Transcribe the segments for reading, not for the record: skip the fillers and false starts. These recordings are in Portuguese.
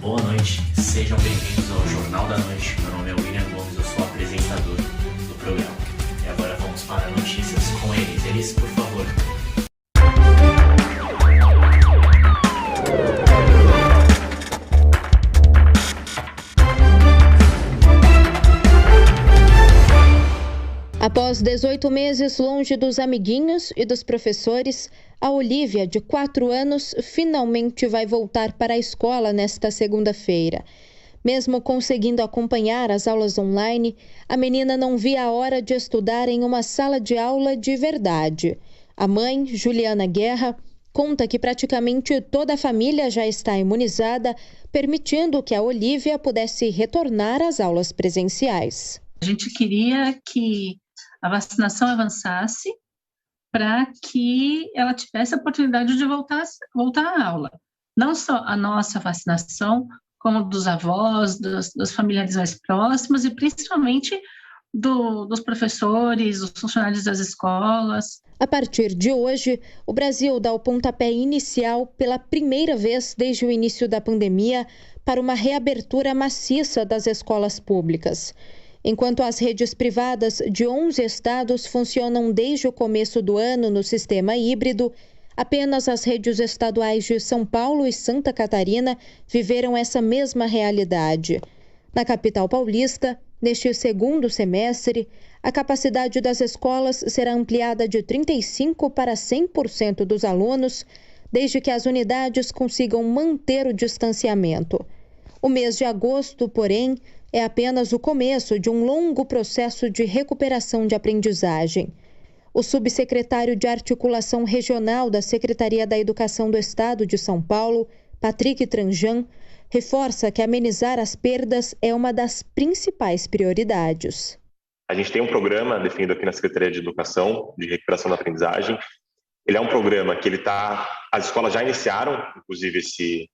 Boa noite, sejam bem-vindos ao Jornal da Noite. Meu nome é William Gomes, eu sou apresentador do programa. E agora vamos para notícias com eles. Eles, por favor. Após 18 meses longe dos amiguinhos e dos professores, a Olivia, de 4 anos, finalmente vai voltar para a escola nesta segunda-feira. Mesmo conseguindo acompanhar as aulas online, a menina não via a hora de estudar em uma sala de aula de verdade. A mãe, Juliana Guerra, conta que praticamente toda a família já está imunizada, permitindo que a Olivia pudesse retornar às aulas presenciais. A gente queria que a vacinação avançasse para que ela tivesse a oportunidade de voltar à aula. Não só a nossa vacinação, como dos avós, dos familiares mais próximos e principalmente dos professores, dos funcionários das escolas. A partir de hoje, o Brasil dá o pontapé inicial pela primeira vez desde o início da pandemia para uma reabertura maciça das escolas públicas. Enquanto as redes privadas de 11 estados funcionam desde o começo do ano no sistema híbrido, apenas as redes estaduais de São Paulo e Santa Catarina viveram essa mesma realidade. Na capital paulista, neste segundo semestre, a capacidade das escolas será ampliada de 35% para 100% dos alunos, desde que as unidades consigam manter o distanciamento. O mês de agosto, porém, é apenas o começo de um longo processo de recuperação de aprendizagem. O subsecretário de Articulação Regional da Secretaria da Educação do Estado de São Paulo, Patrick Tranjan, reforça que amenizar as perdas é uma das principais prioridades. A gente tem um programa definido aqui na Secretaria de Educação de recuperação da aprendizagem. Ele é um programa que as escolas já iniciaram, inclusive, esse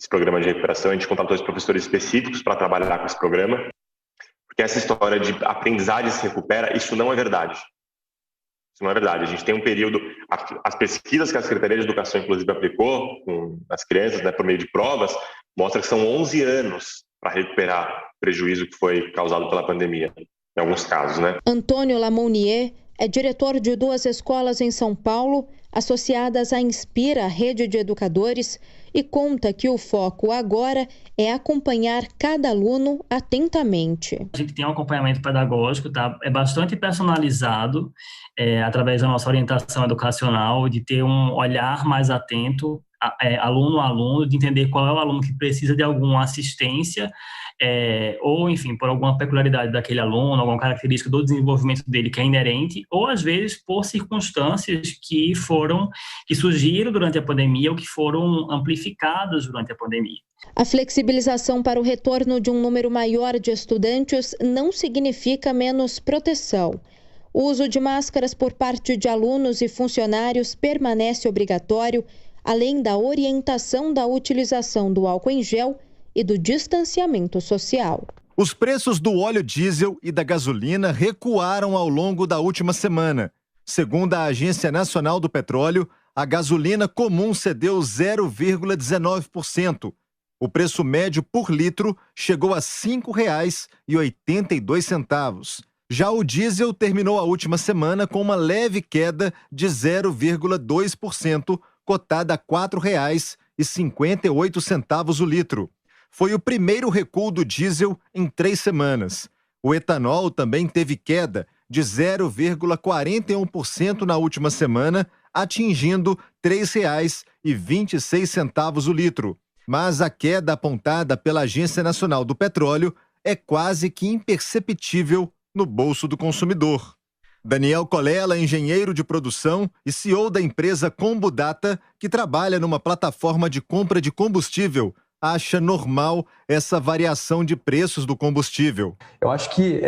programa de recuperação. A gente contratou os professores específicos para trabalhar com esse programa, porque essa história de aprendizagem se recupera, isso não é verdade. Isso não é verdade. A gente tem um período, as pesquisas que a Secretaria de Educação, inclusive, aplicou com as crianças, por meio de provas, mostra que são 11 anos para recuperar o prejuízo que foi causado pela pandemia, em alguns casos, Antônio Lamounier é diretor de 2 escolas em São Paulo, associadas à Inspira, rede de educadores, e conta que o foco agora é acompanhar cada aluno atentamente. A gente tem um acompanhamento pedagógico, é bastante personalizado, através da nossa orientação educacional, de ter um olhar mais atento, aluno a aluno, de entender qual é o aluno que precisa de alguma assistência, ou, enfim, por alguma peculiaridade daquele aluno, alguma característica do desenvolvimento dele que é inerente, ou, às vezes, por circunstâncias que surgiram durante a pandemia ou que foram amplificadas durante a pandemia. A flexibilização para o retorno de um número maior de estudantes não significa menos proteção. O uso de máscaras por parte de alunos e funcionários permanece obrigatório, além da orientação da utilização do álcool em gel e do distanciamento social. Os preços do óleo diesel e da gasolina recuaram ao longo da última semana. Segundo a Agência Nacional do Petróleo, a gasolina comum cedeu 0,19%. O preço médio por litro chegou a R$ 5,82. Já o diesel terminou a última semana com uma leve queda de 0,2%, cotada a R$ 4,58 o litro. Foi o primeiro recuo do diesel em 3 semanas. O etanol também teve queda de 0,41% na última semana, atingindo R$ 3,26 o litro. Mas a queda apontada pela Agência Nacional do Petróleo é quase que imperceptível no bolso do consumidor. Daniel Colella, engenheiro de produção e CEO da empresa Combudata, que trabalha numa plataforma de compra de combustível, acha normal essa variação de preços do combustível. Eu acho que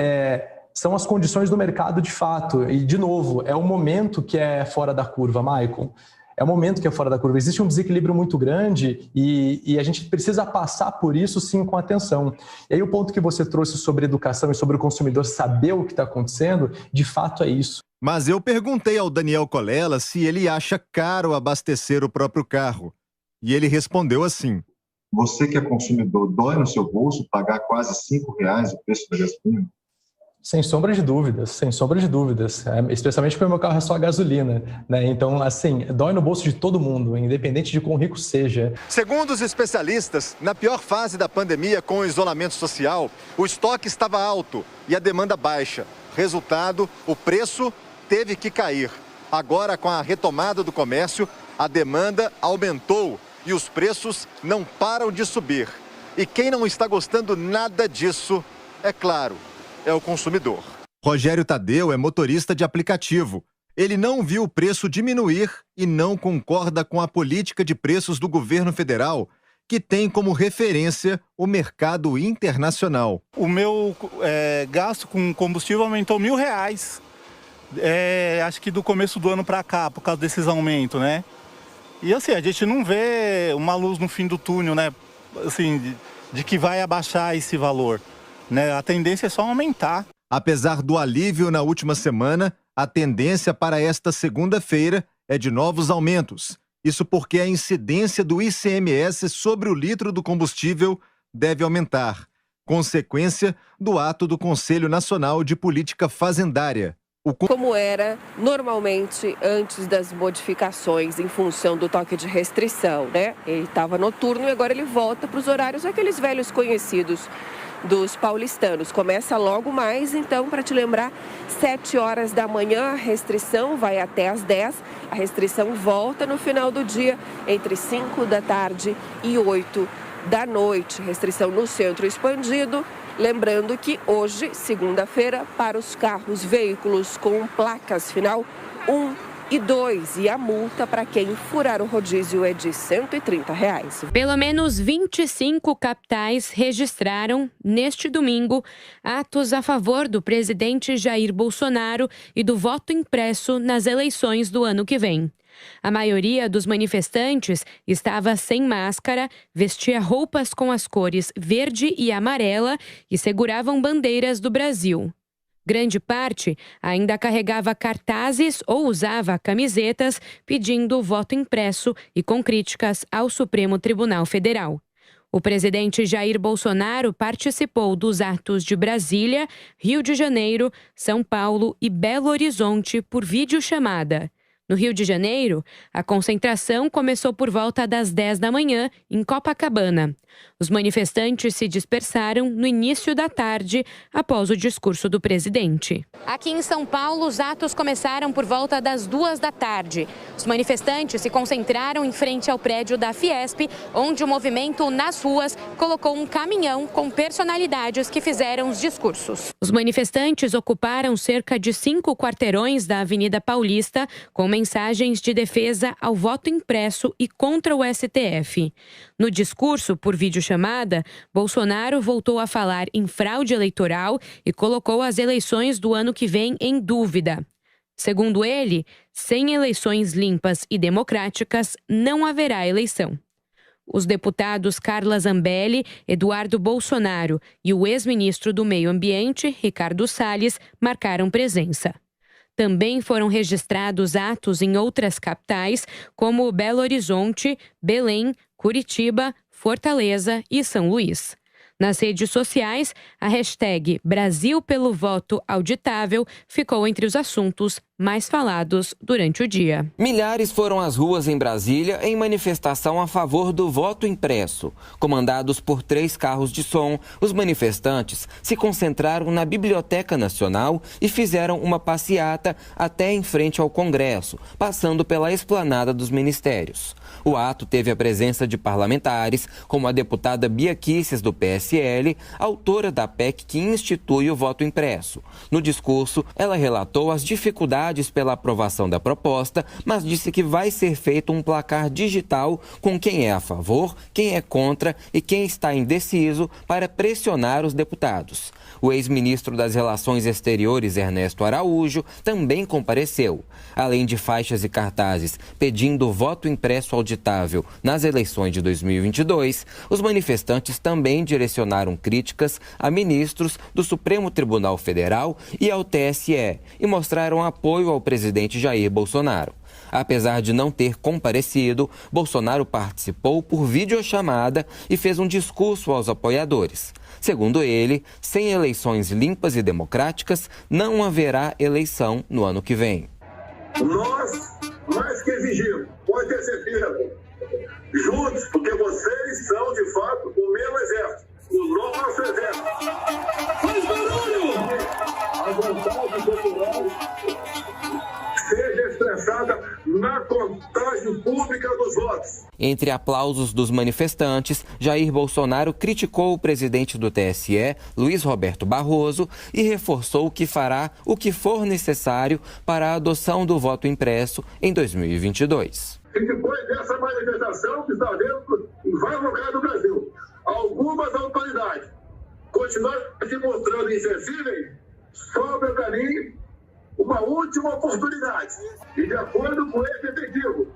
são as condições do mercado de fato. E, de novo, é o momento que é fora da curva, Maicon. É o momento que é fora da curva. Existe um desequilíbrio muito grande e a gente precisa passar por isso, sim, com atenção. E aí o ponto que você trouxe sobre educação e sobre o consumidor saber o que está acontecendo, de fato é isso. Mas eu perguntei ao Daniel Colella se ele acha caro abastecer o próprio carro. E ele respondeu assim: Você que é consumidor, dói no seu bolso pagar quase R$5 o preço da gasolina? Sem sombra de dúvidas, especialmente porque o meu carro é só a gasolina, né? Então, assim, dói no bolso de todo mundo, independente de quão rico seja. Segundo os especialistas, na pior fase da pandemia com o isolamento social, o estoque estava alto e a demanda baixa. Resultado, o preço teve que cair. Agora, com a retomada do comércio, a demanda aumentou e os preços não param de subir. E quem não está gostando nada disso, é claro, é o consumidor. Rogério Tadeu é motorista de aplicativo. Ele não viu o preço diminuir e não concorda com a política de preços do governo federal, que tem como referência o mercado internacional. O meu gasto com combustível aumentou R$1.000. Acho que do começo do ano para cá, por causa desses aumentos, né? E assim, a gente não vê uma luz no fim do túnel, né? Assim, de que vai abaixar esse valor, né? A tendência é só aumentar. Apesar do alívio na última semana, a tendência para esta segunda-feira é de novos aumentos. Isso porque a incidência do ICMS sobre o litro do combustível deve aumentar, consequência do ato do Conselho Nacional de Política Fazendária. Como era normalmente antes das modificações em função do toque de restrição, né? Ele estava noturno e agora ele volta para os horários aqueles velhos conhecidos dos paulistanos. Começa logo mais, então, para te lembrar, 7 horas da manhã, a restrição vai até às 10. A restrição volta no final do dia, entre 5 da tarde e 8 da noite. Restrição no centro expandido. Lembrando que hoje, segunda-feira, para os carros, veículos com placas final 1 e 2. E a multa para quem furar o rodízio é de R$130. Pelo menos 25 capitais registraram, neste domingo, atos a favor do presidente Jair Bolsonaro e do voto impresso nas eleições do ano que vem. A maioria dos manifestantes estava sem máscara, vestia roupas com as cores verde e amarela e seguravam bandeiras do Brasil. Grande parte ainda carregava cartazes ou usava camisetas pedindo voto impresso e com críticas ao Supremo Tribunal Federal. O presidente Jair Bolsonaro participou dos atos de Brasília, Rio de Janeiro, São Paulo e Belo Horizonte por videochamada. No Rio de Janeiro, a concentração começou por volta das 10 da manhã, em Copacabana. Os manifestantes se dispersaram no início da tarde, após o discurso do presidente. Aqui em São Paulo, os atos começaram por volta das 2 da tarde. Os manifestantes se concentraram em frente ao prédio da Fiesp, onde o movimento nas ruas colocou um caminhão com personalidades que fizeram os discursos. Os manifestantes ocuparam cerca de 5 quarteirões da Avenida Paulista, com mensagens de defesa ao voto impresso e contra o STF. No discurso por videochamada, Bolsonaro voltou a falar em fraude eleitoral e colocou as eleições do ano que vem em dúvida. Segundo ele, sem eleições limpas e democráticas, não haverá eleição. Os deputados Carla Zambelli, Eduardo Bolsonaro e o ex-ministro do Meio Ambiente, Ricardo Salles, marcaram presença. Também foram registrados atos em outras capitais, como Belo Horizonte, Belém, Curitiba, Fortaleza e São Luís. Nas redes sociais, a hashtag Brasil pelo Voto Auditável ficou entre os assuntos mais falados durante o dia. Milhares foram às ruas em Brasília em manifestação a favor do voto impresso. Comandados por 3 carros de som, os manifestantes se concentraram na Biblioteca Nacional e fizeram uma passeata até em frente ao Congresso, passando pela esplanada dos ministérios. O ato teve a presença de parlamentares, como a deputada Bia Kicis, do PSL, autora da PEC que institui o voto impresso. No discurso, ela relatou as dificuldades pela aprovação da proposta, mas disse que vai ser feito um placar digital com quem é a favor, quem é contra e quem está indeciso para pressionar os deputados. O ex-ministro das Relações Exteriores, Ernesto Araújo, também compareceu. Além de faixas e cartazes pedindo voto impresso auditável nas eleições de 2022, os manifestantes também direcionaram críticas a ministros do Supremo Tribunal Federal e ao TSE e mostraram apoio ao presidente Jair Bolsonaro. Apesar de não ter comparecido, Bolsonaro participou por videochamada e fez um discurso aos apoiadores. Segundo ele, sem eleições limpas e democráticas, não haverá eleição no ano que vem. Nós, mais que exigimos, pode ter certeza, juntos, porque vocês são, de fato, o meu exército, o nosso exército. Faz barulho! A vontade popular seja expressada na contagem pública dos votos. Entre aplausos dos manifestantes, Jair Bolsonaro criticou o presidente do TSE, Luiz Roberto Barroso, e reforçou que fará o que for necessário para a adoção do voto impresso em 2022. E depois dessa manifestação que está havendo em vários lugares do Brasil, algumas autoridades continuarem se mostrando insensíveis, sobra para mim uma última oportunidade. E de acordo com esse objetivo,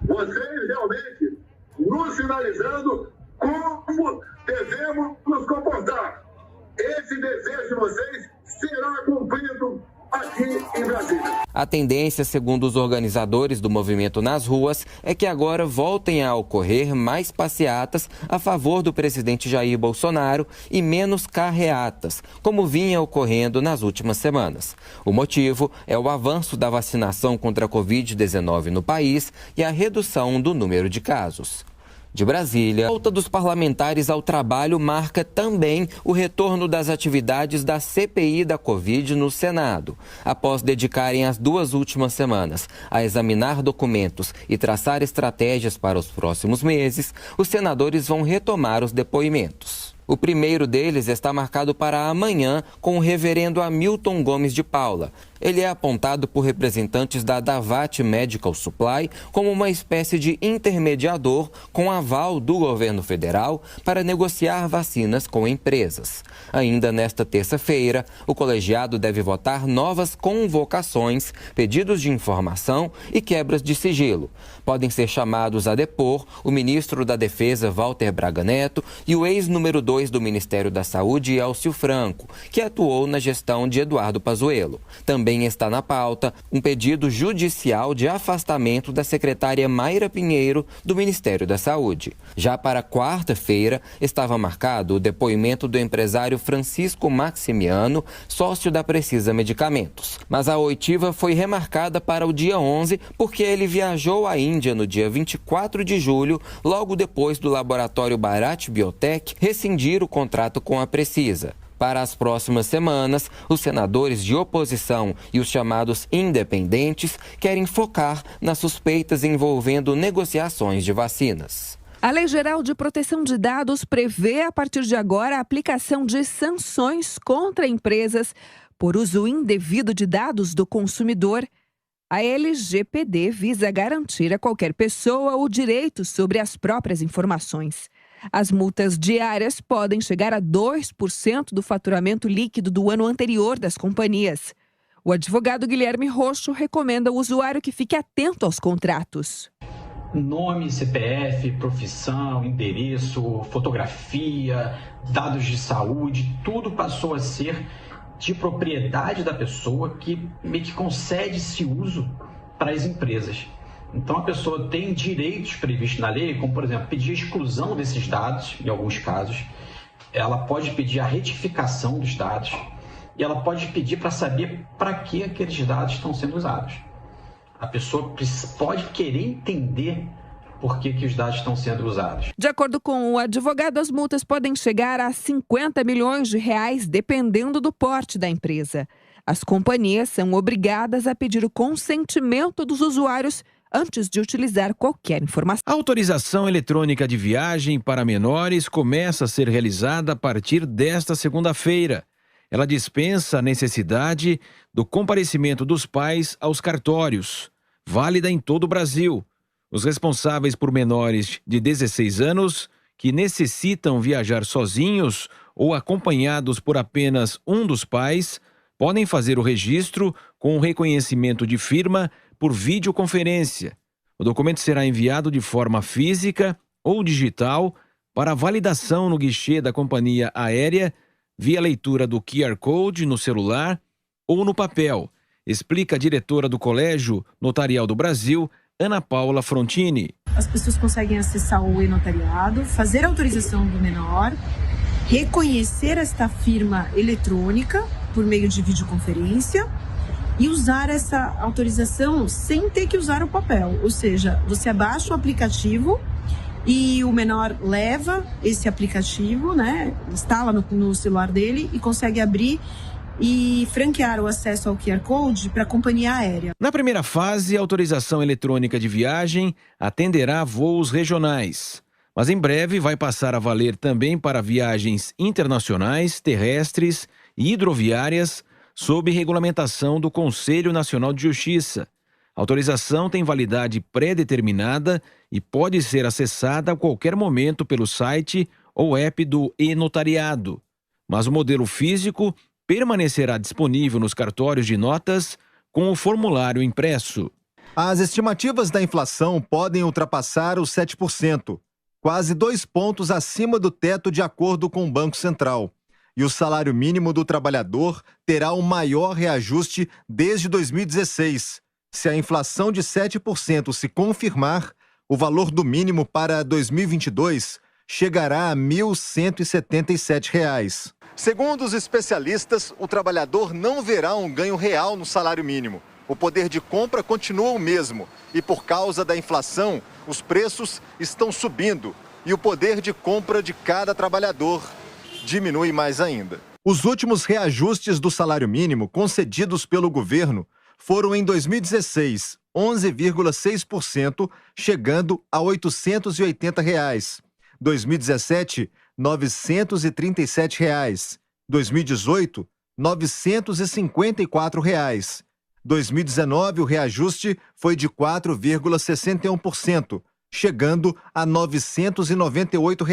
vocês realmente nos sinalizando como devemos nos comportar. Esse desejo de vocês será cumprido aqui em Brasília. A tendência, segundo os organizadores do movimento nas ruas, é que agora voltem a ocorrer mais passeatas a favor do presidente Jair Bolsonaro e menos carreatas, como vinha ocorrendo nas últimas semanas. O motivo é o avanço da vacinação contra a Covid-19 no país e a redução do número de casos. De Brasília, a volta dos parlamentares ao trabalho marca também o retorno das atividades da CPI da Covid no Senado. Após dedicarem as 2 últimas semanas a examinar documentos e traçar estratégias para os próximos meses, os senadores vão retomar os depoimentos. O primeiro deles está marcado para amanhã com o reverendo Hamilton Gomes de Paula. Ele é apontado por representantes da Davat Medical Supply como uma espécie de intermediador com aval do governo federal para negociar vacinas com empresas. Ainda nesta terça-feira, o colegiado deve votar novas convocações, pedidos de informação e quebras de sigilo. Podem ser chamados a depor o ministro da Defesa, Walter Braga Neto, e o ex-número 2 do Ministério da Saúde, Elcio Franco, que atuou na gestão de Eduardo Pazuello. Também está na pauta um pedido judicial de afastamento da secretária Mayra Pinheiro do Ministério da Saúde. Já para quarta-feira, estava marcado o depoimento do empresário Francisco Maximiano, sócio da Precisa Medicamentos. Mas a oitiva foi remarcada para o dia 11 porque ele viajou à Índia no dia 24 de julho, logo depois do laboratório Bharat Biotech rescindir o contrato com a Precisa. Para as próximas semanas, os senadores de oposição e os chamados independentes querem focar nas suspeitas envolvendo negociações de vacinas. A Lei Geral de Proteção de Dados prevê, a partir de agora, a aplicação de sanções contra empresas por uso indevido de dados do consumidor. A LGPD visa garantir a qualquer pessoa o direito sobre as próprias informações. As multas diárias podem chegar a 2% do faturamento líquido do ano anterior das companhias. O advogado Guilherme Roxo recomenda ao usuário que fique atento aos contratos. Nome, CPF, profissão, endereço, fotografia, dados de saúde, tudo passou a ser de propriedade da pessoa que meio que concede esse uso para as empresas. Então, a pessoa tem direitos previstos na lei, como, por exemplo, pedir a exclusão desses dados, em alguns casos. Ela pode pedir a retificação dos dados e ela pode pedir para saber para que aqueles dados estão sendo usados. A pessoa pode querer entender por que os dados estão sendo usados. De acordo com o advogado, as multas podem chegar a 50 milhões de reais, dependendo do porte da empresa. As companhias são obrigadas a pedir o consentimento dos usuários antes de utilizar qualquer informação. A autorização eletrônica de viagem para menores começa a ser realizada a partir desta segunda-feira. Ela dispensa a necessidade do comparecimento dos pais aos cartórios, válida em todo o Brasil. Os responsáveis por menores de 16 anos que necessitam viajar sozinhos ou acompanhados por apenas um dos pais podem fazer o registro com o reconhecimento de firma por videoconferência. O documento será enviado de forma física ou digital para validação no guichê da companhia aérea via leitura do QR Code no celular ou no papel. explica a diretora do Colégio Notarial do Brasil, Ana Paula Frontini. As pessoas conseguem acessar o e-notariado, fazer a autorização do menor, reconhecer esta firma eletrônica por meio de videoconferência e usar essa autorização sem ter que usar o papel. Ou seja, você abaixa o aplicativo e o menor leva esse aplicativo, né, instala no celular dele e consegue abrir e franquear o acesso ao QR Code para a companhia aérea. Na primeira fase, a autorização eletrônica de viagem atenderá voos regionais, mas em breve vai passar a valer também para viagens internacionais, terrestres e hidroviárias, sob regulamentação do Conselho Nacional de Justiça. A autorização tem validade pré-determinada e pode ser acessada a qualquer momento pelo site ou app do e-notariado. Mas o modelo físico permanecerá disponível nos cartórios de notas com o formulário impresso. As estimativas da inflação podem ultrapassar os 7%, quase 2 pontos acima do teto de acordo com o Banco Central. E o salário mínimo do trabalhador terá o maior reajuste desde 2016. Se a inflação de 7% se confirmar, o valor do mínimo para 2022 chegará a R$ 1.177. Segundo os especialistas, o trabalhador não verá um ganho real no salário mínimo. O poder de compra continua o mesmo e, por causa da inflação, os preços estão subindo e o poder de compra de cada trabalhador diminui mais ainda. Os últimos reajustes do salário mínimo concedidos pelo governo foram em 2016, 11,6%, chegando a R$ 880. 2017, R$ 937. 2018, R$ 954. 2019, o reajuste foi de 4,61%, chegando a R$ 998.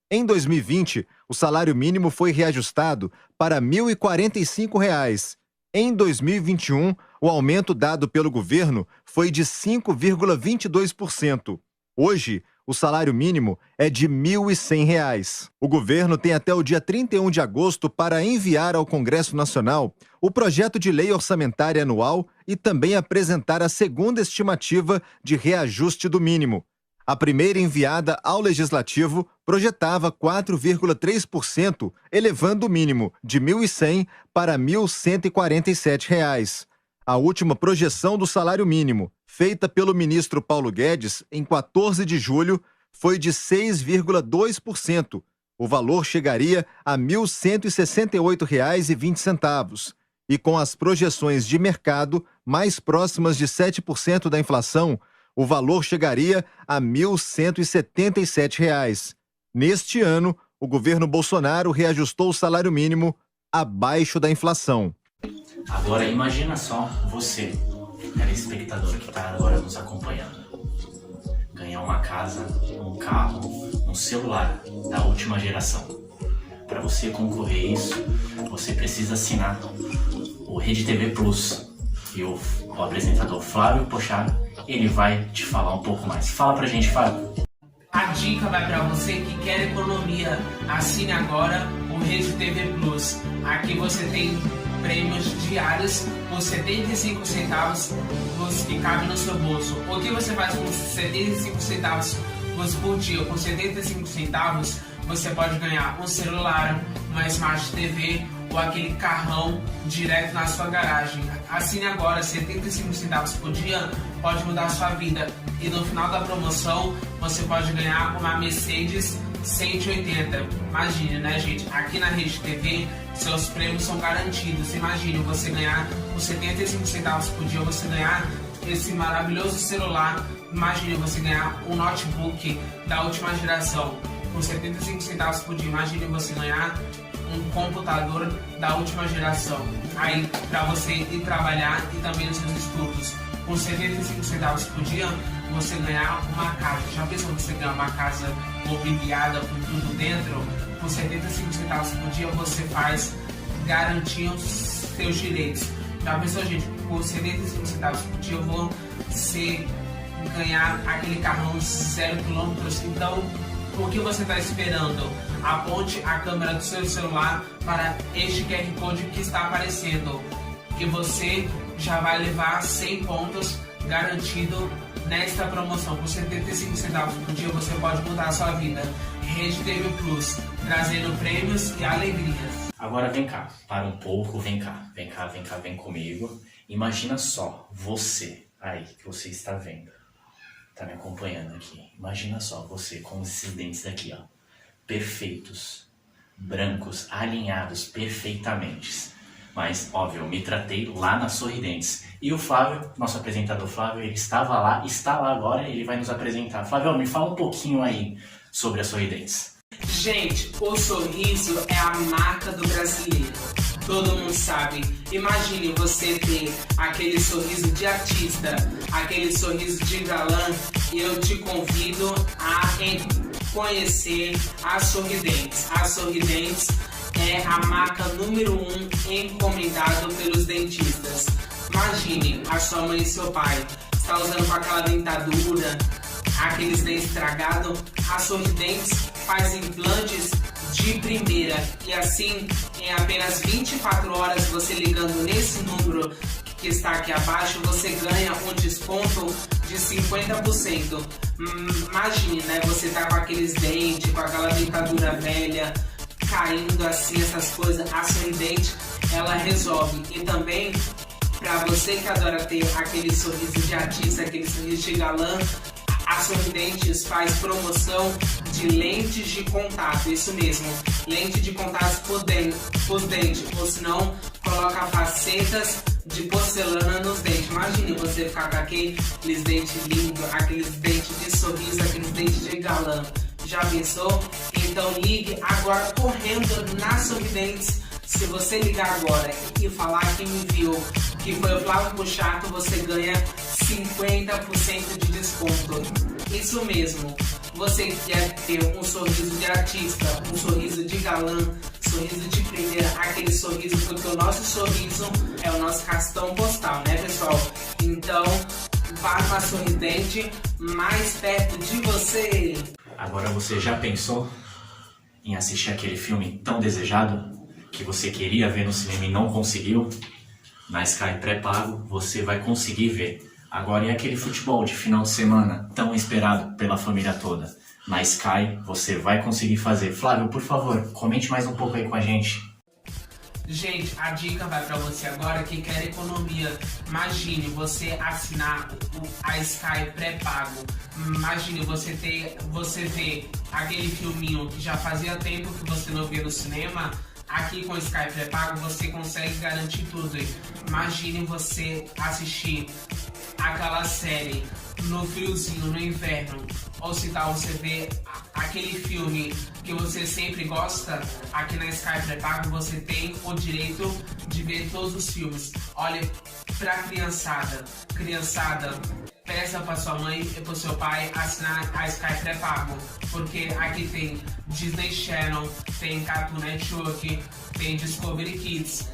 Em 2020, o salário mínimo foi reajustado para R$ 1.045. Em 2021, o aumento dado pelo governo foi de 5,22%. Hoje, o salário mínimo é de R$ 1.100. O governo tem até o dia 31 de agosto para enviar ao Congresso Nacional o projeto de lei orçamentária anual e também apresentar a segunda estimativa de reajuste do mínimo. A primeira enviada ao Legislativo projetava 4,3%, elevando o mínimo de R$ 1.100 para R$ 1.147. A última projeção do salário mínimo, feita pelo ministro Paulo Guedes em 14 de julho, foi de 6,2%. O valor chegaria a R$ 1.168,20. E com as projeções de mercado mais próximas de 7% da inflação, o valor chegaria a R$ 1.177. Neste ano, o governo Bolsonaro reajustou o salário mínimo abaixo da inflação. Agora imagina só você, telespectador que está agora nos acompanhando, ganhar uma casa, um carro, um celular da última geração. Para você concorrer a isso, você precisa assinar o Rede TV Plus. E o apresentador Flávio Pochá, ele vai te falar um pouco mais. Fala pra gente, Flávio. A dica vai para você que quer economia. Assine agora o Rede TV Plus. Aqui você tem prêmios diários por 75 centavos que cabe no seu bolso. O que você faz com 75 centavos por dia? Com 75 centavos você pode ganhar um celular, uma Smart TV ou aquele carrão direto na sua garagem. Assine agora, 75 centavos por dia pode mudar a sua vida. E no final da promoção você pode ganhar uma Mercedes 180. Imagine, né, gente? Aqui na Rede TV, seus prêmios são garantidos. Imagine você ganhar com 75 centavos por dia, você ganhar esse maravilhoso celular. Imagine você ganhar um notebook da última geração com 75 centavos por dia. Imagine você ganhar um computador da última geração. Aí, para você ir trabalhar e também nos seus estudos. Com 75 centavos por dia, você ganhar uma casa. Já pensou você ganhar uma casa mobiliada com tudo dentro? Com 75 centavos por dia, você faz garantir os seus direitos. Já pensou, gente? Com 75 centavos por dia, eu vou ganhar aquele carrão 0 km. Então, o que você está esperando? Aponte a câmera do seu celular para este QR Code que está aparecendo. Que você já vai levar 100 pontos garantido nesta promoção. Por 75 centavos por dia você pode mudar a sua vida. Rede TV Plus, trazendo prêmios e alegrias. Agora vem cá, para um pouco, vem comigo. Imagina só, você, aí, que você está vendo, tá me acompanhando aqui. Imagina só, você com esses dentes aqui, ó, perfeitos, brancos, alinhados perfeitamente. Mas, óbvio, eu me tratei lá na Sorridentes. E o Flávio, nosso apresentador Flávio, ele estava lá, está lá agora, ele vai nos apresentar. Flávio, me fala um pouquinho aí sobre a Sorridentes. Gente, o sorriso é a marca do brasileiro. Todo mundo sabe. Imagine você ter aquele sorriso de artista, aquele sorriso de galã. E eu te convido a conhecer a Sorridentes. A Sorridentes é a marca número 1 encomendado pelos dentistas. Imagine a sua mãe e seu pai está usando com aquela dentadura, aqueles dentes estragados. A Sorridentes faz implantes de primeira e assim, em apenas 24 horas, você ligando nesse número que está aqui abaixo, você ganha um desconto de 50%. Imagine, né? Você tá com aqueles dentes, com aquela dentadura velha, caindo assim, essas coisas. A Sorridentes, ela resolve. E também, para você que adora ter aquele sorriso de artista, aquele sorriso de galã, a Sorridentes faz promoção de lentes de contato, isso mesmo, lente de contato pros dentes, ou senão coloca facetas de porcelana nos dentes. Imagine você ficar com aqueles dentes lindos, aqueles dentes de sorriso, aqueles dentes de galã. Já pensou? Então ligue agora correndo na Sorridentes. Se você ligar agora e falar que me viu, que foi o Flávio Puchato, você ganha 50% de desconto. Isso mesmo. Você quer ter um sorriso de artista, um sorriso de galã, sorriso de primeira, aquele sorriso, porque o nosso sorriso é o nosso cartão postal, né, pessoal? Então, vá para a Sorridente mais perto de você. Agora você já pensou em assistir aquele filme tão desejado que você queria ver no cinema e não conseguiu? Na Sky pré-pago você vai conseguir ver. Agora, e aquele futebol de final de semana tão esperado pela família toda? Na Sky você vai conseguir fazer. Flávio, por favor, comente mais um pouco aí com a gente. Gente, a dica vai para você agora que quer economia. Imagine você assinar a Sky pré-pago. Imagine você ver aquele filminho que já fazia tempo que você não via no cinema. Aqui com o Sky pré-pago você consegue garantir tudo. Imagine você assistir aquela série no friozinho, no inverno, ou se tal, você vê aquele filme que você sempre gosta. Aqui na Sky pré-pago você tem o direito de ver todos os filmes. Olha, pra criançada, peça para sua mãe e para seu pai assinar a Sky pré-pago, porque aqui tem Disney Channel, tem Cartoon Network, tem Discovery Kids.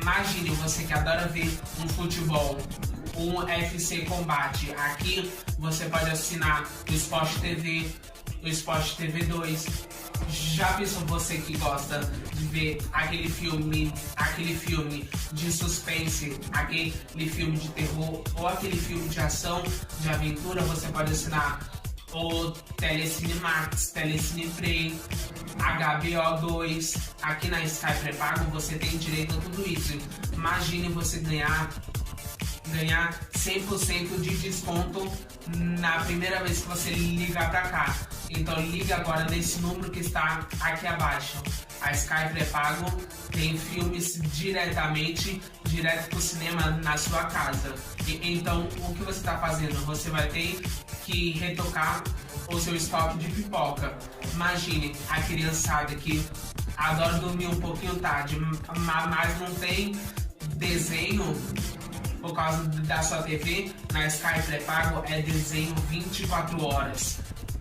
Imagine você que adora ver um futebol, um UFC Combate. Aqui você pode assinar o Sport TV, o Sport TV 2. Já pensou você que gosta de ver aquele filme de suspense, aquele filme de terror ou aquele filme de ação, de aventura? Você pode assinar o Telecine Max, Telecine Play, HBO 2. Aqui na Sky pré-pago você tem direito a tudo isso. Imagine você ganhar 100% de desconto na primeira vez que você ligar pra cá. Então liga agora nesse número que está aqui abaixo. A Sky pré-pago tem filmes direto pro cinema na sua casa. Então o que você está fazendo? Você vai ter que retocar o seu estoque de pipoca. Imagine a criançada que adora dormir um pouquinho tarde, mas não tem desenho por causa da sua TV. Na Sky pré-pago é desenho 24 horas.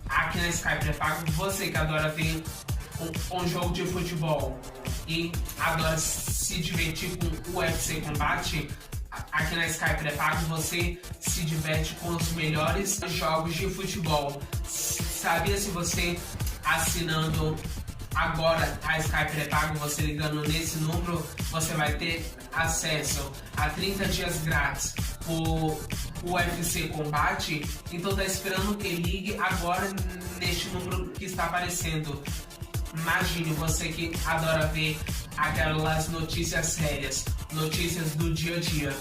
Aqui na Sky pré-pago, você que adora ver um jogo de futebol e adora se divertir com o UFC Combate, aqui na Sky pré-pago você se diverte com os melhores jogos de futebol. Sabia se você assinando agora a Sky pré-pago, você ligando nesse número, você vai ter acesso a 30 dias grátis por UFC Combate. Então tá esperando que ligue agora neste número que está aparecendo. Imagine você que adora ver aquelas notícias sérias, notícias do dia a dia.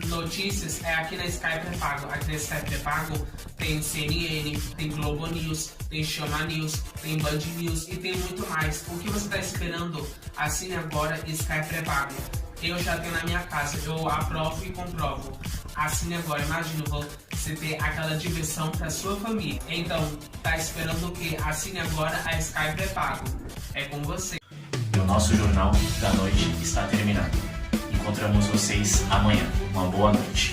Notícias é aqui na Sky pré-pago. Aqui na Sky pré-pago tem CNN, tem Globo News, tem Chama News, tem Band News e tem muito mais. O que você está esperando? Assine agora Sky pré-pago. Eu já tenho na minha casa, eu aprovo e comprovo. Assine agora, imagina você ter aquela diversão para sua família. Então, tá esperando o quê? Assine agora a Sky pré-pago. É com você. E o nosso Jornal da Noite está terminando. Encontramos vocês amanhã. Uma boa noite.